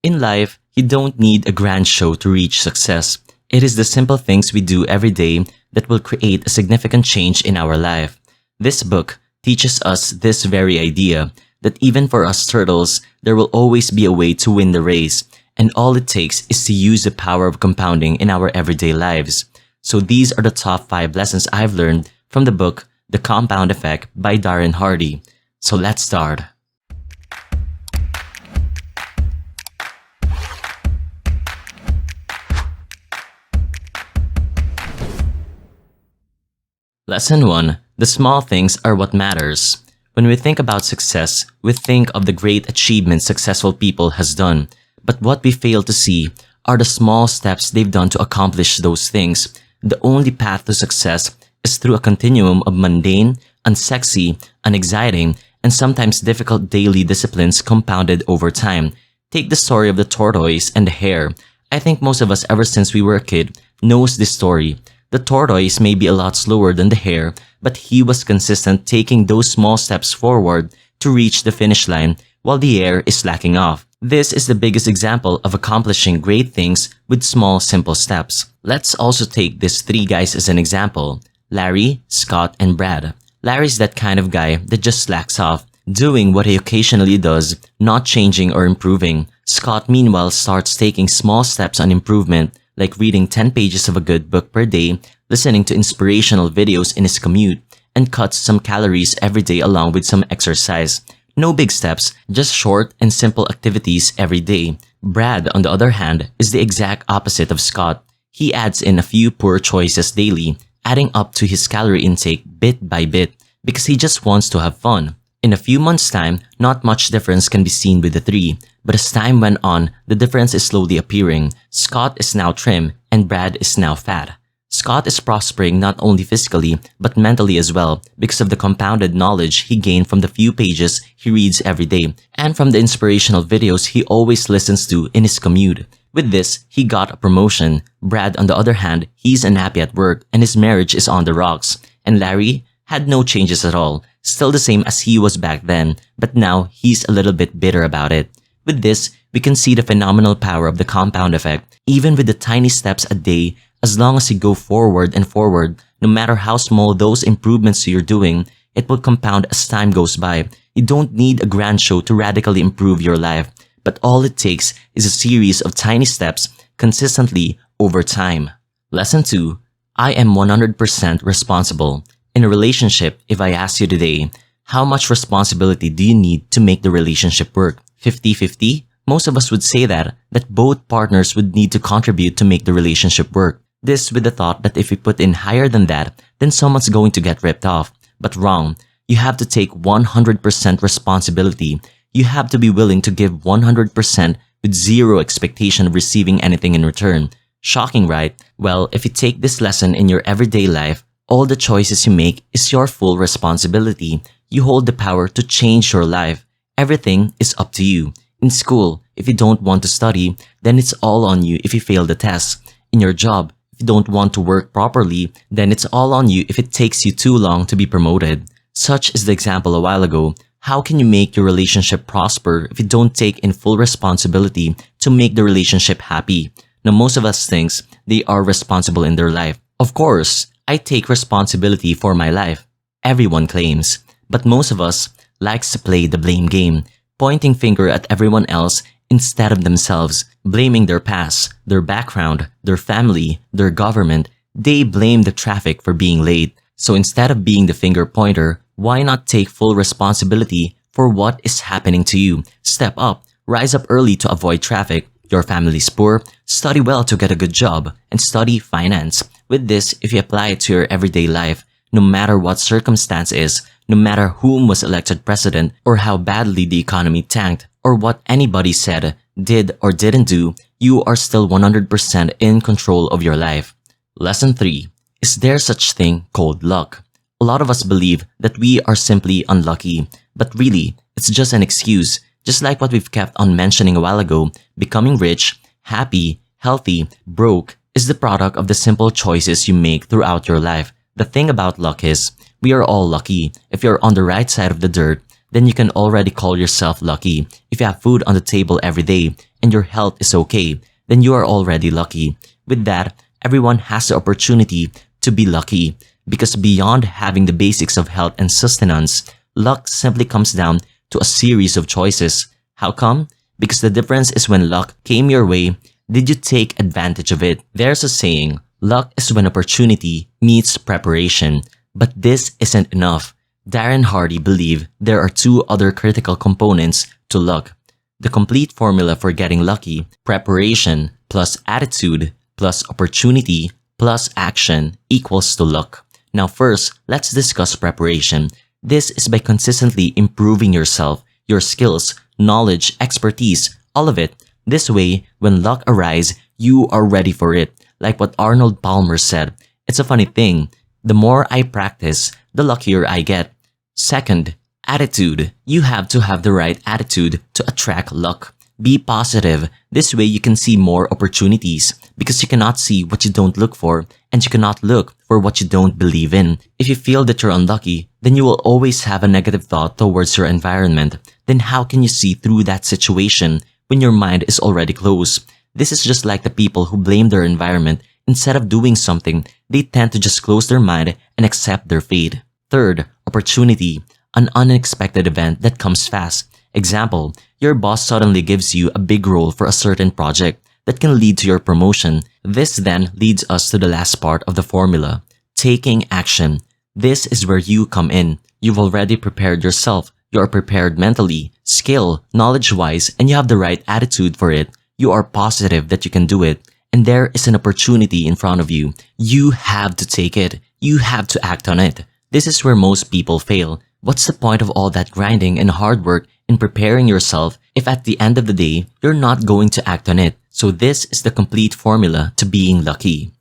In life, you don't need a grand show to reach success. It is the simple things we do every day that will create a significant change in our life. This book teaches us this very idea that even for us turtles, there will always be a way to win the race, and all it takes is to use the power of compounding in our everyday lives. So these are the top 5 lessons I've learned from the book The Compound Effect by Darren Hardy. So let's start. Lesson 1. The small things are what matters. When we think about success, we think of the great achievements successful people has done. But what we fail to see are the small steps they've done to accomplish those things. The only path to success is through a continuum of mundane, unsexy, unexciting, and sometimes difficult daily disciplines compounded over time. Take the story of the tortoise and the hare. I think most of us ever since we were a kid knows this story. The tortoise may be a lot slower than the hare, but he was consistent taking those small steps forward to reach the finish line while the hare is slacking off. This is the biggest example of accomplishing great things with small, simple steps. Let's also take these 3 guys as an example: Larry, Scott, and Brad. Larry's that kind of guy that just slacks off, doing what he occasionally does, not changing or improving. Scott, meanwhile, starts taking small steps on improvement, like reading 10 pages of a good book per day, listening to inspirational videos in his commute, and cuts some calories every day along with some exercise. No big steps, just short and simple activities every day. Brad, on the other hand, is the exact opposite of Scott. He adds in a few poor choices daily, adding up to his calorie intake bit by bit, because he just wants to have fun. In a few months' time, not much difference can be seen with the 3, but as time went on, the difference is slowly appearing. Scott is now trim, and Brad is now fat. Scott is prospering not only physically, but mentally as well, because of the compounded knowledge he gained from the few pages he reads every day, and from the inspirational videos he always listens to in his commute. With this, he got a promotion. Brad, on the other hand, he's unhappy at work, and his marriage is on the rocks. And Larry had no changes at all, still the same as he was back then, but now he's a little bit bitter about it. With this, we can see the phenomenal power of the compound effect. Even with the tiny steps a day, as long as you go forward and forward, no matter how small those improvements you're doing, it will compound as time goes by. You don't need a grand show to radically improve your life, but all it takes is a series of tiny steps consistently over time. Lesson 2. I am 100% responsible. In a relationship, if I ask you today, how much responsibility do you need to make the relationship work? 50-50? Most of us would say that both partners would need to contribute to make the relationship work. This with the thought that if we put in higher than that, then someone's going to get ripped off. But wrong. You have to take 100% responsibility. You have to be willing to give 100% with zero expectation of receiving anything in return. Shocking, right? Well, if you take this lesson in your everyday life, all the choices you make is your full responsibility. You hold the power to change your life. Everything is up to you. In school, if you don't want to study, then it's all on you if you fail the test. In your job, if you don't want to work properly, then it's all on you if it takes you too long to be promoted. Such is the example a while ago. How can you make your relationship prosper if you don't take in full responsibility to make the relationship happy? Now, most of us thinks they are responsible in their life. Of course, I take responsibility for my life. Everyone claims. But most of us likes to play the blame game, pointing finger at everyone else instead of themselves, blaming their past, their background, their family, their government. They blame the traffic for being late. So instead of being the finger pointer, why not take full responsibility for what is happening to you? Step up, rise up early to avoid traffic. Your family's poor, study well to get a good job, and study finance. With this, if you apply it to your everyday life, no matter what circumstance is, no matter whom was elected president, or how badly the economy tanked, or what anybody said, did, or didn't do, you are still 100% in control of your life. Lesson 3. Is there such thing called luck? A lot of us believe that we are simply unlucky, but really, it's just an excuse. Just like what we've kept on mentioning a while ago, becoming rich, happy, healthy, broke is the product of the simple choices you make throughout your life. The thing about luck is, we are all lucky. If you're on the right side of the dirt, then you can already call yourself lucky. If you have food on the table every day and your health is okay, then you are already lucky. With that, everyone has the opportunity to be lucky, because beyond having the basics of health and sustenance, luck simply comes down to a series of choices. How come? Because the difference is when luck came your way, did you take advantage of it? There's a saying, luck is when opportunity meets preparation. But this isn't enough. Darren Hardy believed there are two other critical components to luck. The complete formula for getting lucky: preparation plus attitude plus opportunity plus action equals to luck. Now first, let's discuss preparation. This is by consistently improving yourself, your skills, knowledge, expertise, all of it. This way, when luck arises, you are ready for it. Like what Arnold Palmer said, it's a funny thing. The more I practice, the luckier I get. Second, attitude. You have to have the right attitude to attract luck. Be positive. This way you can see more opportunities, because you cannot see what you don't look for, and you cannot look for what you don't believe in. If you feel that you're unlucky, then you will always have a negative thought towards your environment. Then how can you see through that situation when your mind is already closed? This is just like the people who blame their environment. Instead of doing something, they tend to just close their mind and accept their fate. Third, opportunity. An unexpected event that comes fast. Example, your boss suddenly gives you a big role for a certain project that can lead to your promotion. This then leads us to the last part of the formula, taking action. This is where you come in. You've already prepared yourself. You are prepared mentally, skill, knowledge-wise, and you have the right attitude for it. You are positive that you can do it. And there is an opportunity in front of you. You have to take it. You have to act on it. This is where most people fail. What's the point of all that grinding and hard work in preparing yourself if at the end of the day, you're not going to act on it? So this is the complete formula to being lucky.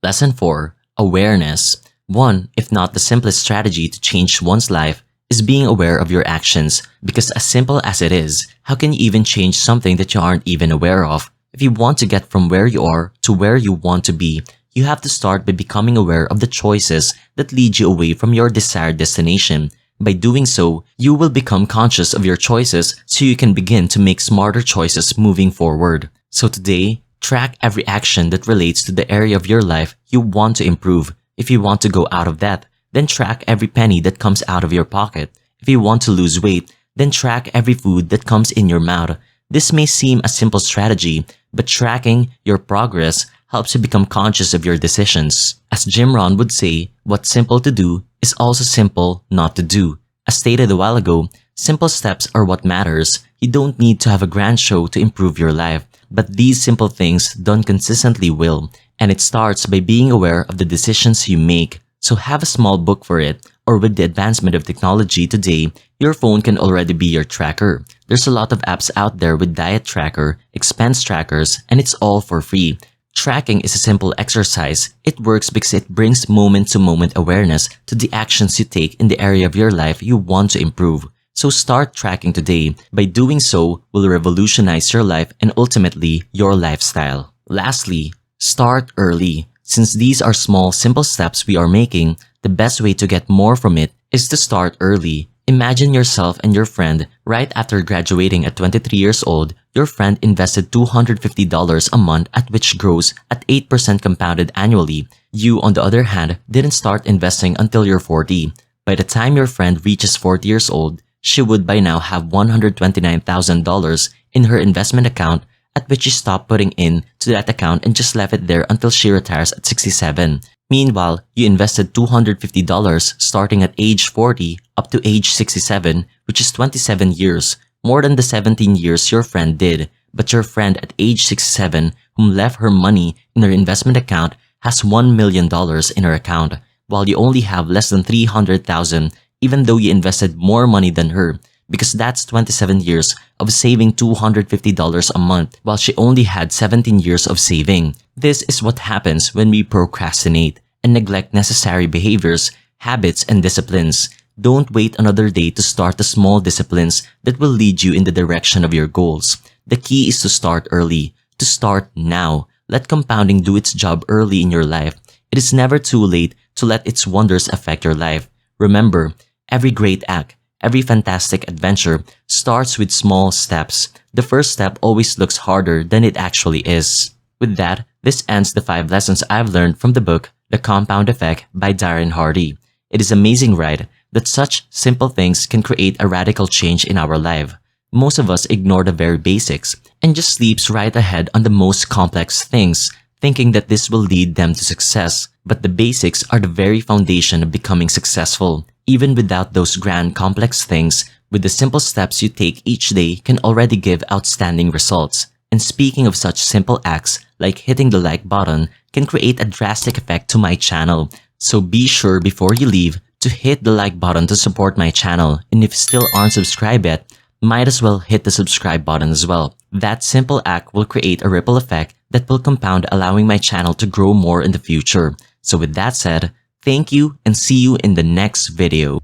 Lesson 4. Awareness. One, if not the simplest strategy to change one's life, is being aware of your actions. Because as simple as it is, how can you even change something that you aren't even aware of? If you want to get from where you are to where you want to be, you have to start by becoming aware of the choices that lead you away from your desired destination. By doing so, you will become conscious of your choices so you can begin to make smarter choices moving forward. So today, track every action that relates to the area of your life you want to improve. If you want to go out of debt, then track every penny that comes out of your pocket. If you want to lose weight, then track every food that comes in your mouth. This may seem a simple strategy, but tracking your progress helps you become conscious of your decisions. As Jim Rohn would say, what's simple to do is also simple not to do. As stated a while ago, simple steps are what matters. You don't need to have a grand show to improve your life, but these simple things done consistently will. And it starts by being aware of the decisions you make. So have a small book for it, or with the advancement of technology today, your phone can already be your tracker. There's a lot of apps out there with diet tracker, expense trackers, and it's all for free. Tracking is a simple exercise. It works because it brings moment-to-moment awareness to the actions you take in the area of your life you want to improve. So start tracking today. By doing so, will revolutionize your life and ultimately your lifestyle. Lastly, start early. Since these are small, simple steps we are making, the best way to get more from it is to start early. Imagine yourself and your friend right after graduating at 23 years old. Your friend invested $250 a month, at which grows at 8% compounded annually. You, on the other hand, didn't start investing until you're 40. By the time your friend reaches 40 years old, she would by now have $129,000 in her investment account, at which she stopped putting in to that account and just left it there until she retires at 67. Meanwhile, you invested $250 starting at age 40 up to age 67, which is 27 years, more than the 17 years your friend did. But your friend at age 67, whom left her money in her investment account, has $1 million in her account, while you only have less than $300,000, even though you invested more money than her, because that's 27 years of saving $250 a month, while she only had 17 years of saving. This is what happens when we procrastinate and neglect necessary behaviors, habits, and disciplines. Don't wait another day to start the small disciplines that will lead you in the direction of your goals. The key is to start early, to start now. Let compounding do its job early in your life. It is never too late to let its wonders affect your life. Remember, every great act, Every fantastic adventure starts with small steps. The first step always looks harder than it actually is. With that, this ends the 5 lessons I've learned from the book, The Compound Effect by Darren Hardy. It is amazing, right, that such simple things can create a radical change in our life. Most of us ignore the very basics and just leaps right ahead on the most complex things, thinking that this will lead them to success. But the basics are the very foundation of becoming successful. Even without those grand complex things, with the simple steps you take each day can already give outstanding results. And speaking of such simple acts, like hitting the like button, can create a drastic effect to my channel. So be sure before you leave to hit the like button to support my channel. And if you still aren't subscribed yet, might as well hit the subscribe button as well. That simple act will create a ripple effect that will compound, allowing my channel to grow more in the future. So with that said, thank you and see you in the next video.